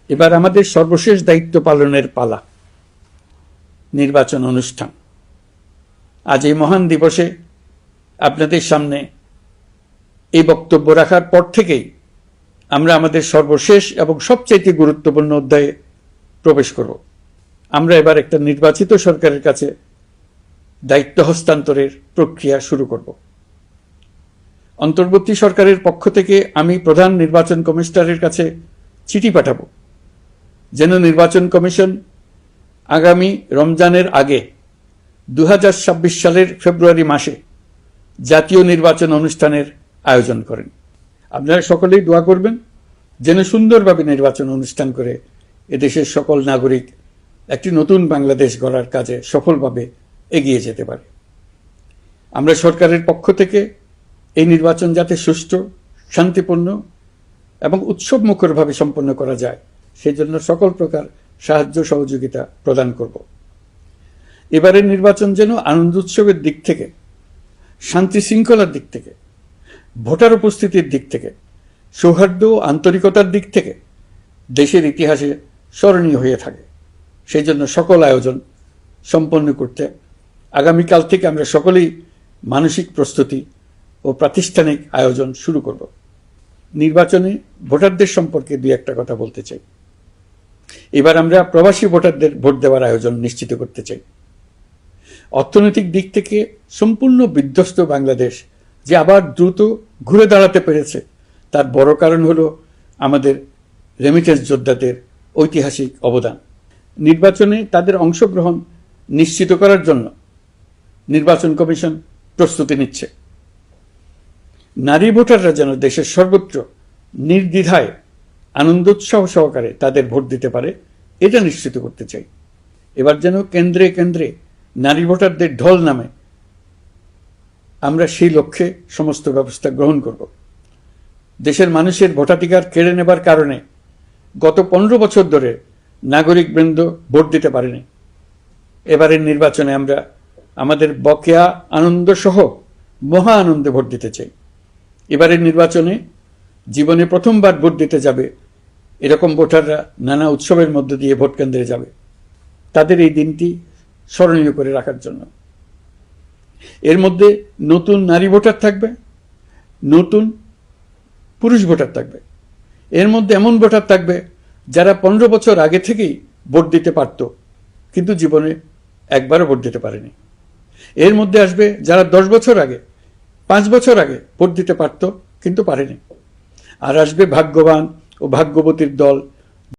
এবার আমাদের সর্বশেষ দায়িত্ব পালনের পালা, নির্বাচন অনুষ্ঠান। আজ এই মহান দিবসে আপনাদের সামনে এই বক্তব্য রাখার পর থেকেই আমরা আমাদের সর্বশেষ এবং সবচাইতে গুরুত্বপূর্ণ অধ্যায়ে প্রবেশ করব। আমরা এবার একটা নির্বাচিত সরকারের কাছে দায়িত্ব হস্তান্তরের প্রক্রিয়া শুরু করব। অন্তর্বর্তী সরকারের পক্ষ থেকে আমি প্রধান নির্বাচন কমিশনারের কাছে চিঠি পাঠাবো, যেন নির্বাচন কমিশন আগামী রমজানের আগে 2026 সালের ফেব্রুয়ারি মাসে জাতীয় নির্বাচন অনুষ্ঠানের আয়োজন করেন। আপনারা সকলেই দোয়া করবেন যেন সুন্দরভাবে নির্বাচন অনুষ্ঠান করে এদেশের সকল নাগরিক একটি নতুন বাংলাদেশ গড়ার কাজে সফলভাবে এগিয়ে যেতে পারে। আমরা সরকারের পক্ষ থেকে এই নির্বাচন যাতে সুষ্ঠু, শান্তিপূর্ণ এবং উৎসবমুখরভাবে সম্পন্ন করা যায় সেই জন্য সকল প্রকার সাহায্য সহযোগিতা প্রদান করব। এবারের নির্বাচন যেন আনন্দ উৎসবের দিক থেকে, শান্তি শৃঙ্খলার দিক থেকে, ভোটার উপস্থিতির দিক থেকে, সৌহার্দ্য ও আন্তরিকতার দিক থেকে দেশের ইতিহাসে স্মরণীয় হয়ে থাকে। সেই জন্য সকল আয়োজন সম্পন্ন করতে আগামীকাল থেকে আমরা সকলেই মানসিক প্রস্তুতি ও প্রাতিষ্ঠানিক আয়োজন শুরু করব। নির্বাচনে ভোটারদের সম্পর্কে দুই একটা কথা বলতে চাই। এবার আমরা প্রবাসী ভোটারদের ভোট দেওয়ার আয়োজন নিশ্চিত করতে চাই। অর্থনৈতিক দিক থেকে সম্পূর্ণ বিধ্বস্ত বাংলাদেশ যে আবার দ্রুত ঘুরে দাঁড়াতে পেরেছে তার বড় কারণ হলো আমাদের রেমিটেন্স যোদ্ধাদের ঐতিহাসিক অবদান। নির্বাচনে তাদের অংশগ্রহণ নিশ্চিত করার জন্য নির্বাচন কমিশন প্রস্তুতি নিচ্ছে। নারী ভোটাররা যেন দেশের সর্বত্র নির্দ্বিধায় আনন্দোৎসাহ সহকারে তাদের ভোট দিতে পারে এটা নিশ্চিত করতে চাই। এবার যেন কেন্দ্রে কেন্দ্রে নারী ভোটারদের ঢল নামে, আমরা সেই লক্ষ্যে সমস্ত ব্যবস্থা গ্রহণ করব। দেশের মানুষের ভোটাধিকার কেড়ে নেবার কারণে গত 15 বছর ধরে নাগরিকবৃন্দ ভোট দিতে পারেনি। এবারের নির্বাচনে আমরা আমাদের বকেয়া আনন্দ সহ মহা আনন্দে ভোট দিতে চাই। এবারের নির্বাচনে জীবনে প্রথমবার ভোট দিতে যাবে এরকম ভোটাররা নানা উৎসবের মধ্য দিয়ে ভোট কেন্দ্রে যাবে, তাদের এই দিনটি স্মরণীয় করে রাখার জন্য। এর মধ্যে নতুন নারী ভোটার থাকবে, নতুন পুরুষ ভোটার থাকবে, এর মধ্যে এমন ভোটার থাকবে যারা 15 বছর আগে থেকেই ভোট দিতে পারত কিন্তু জীবনে একবারও ভোট দিতে পারেনি। এর মধ্যে আসবে যারা 10 বছর আগে, 5 বছর আগে ভোট দিতে পারত কিন্তু পারেনি। আর আসবে ভাগ্যবান ও ভাগ্যবতীর দল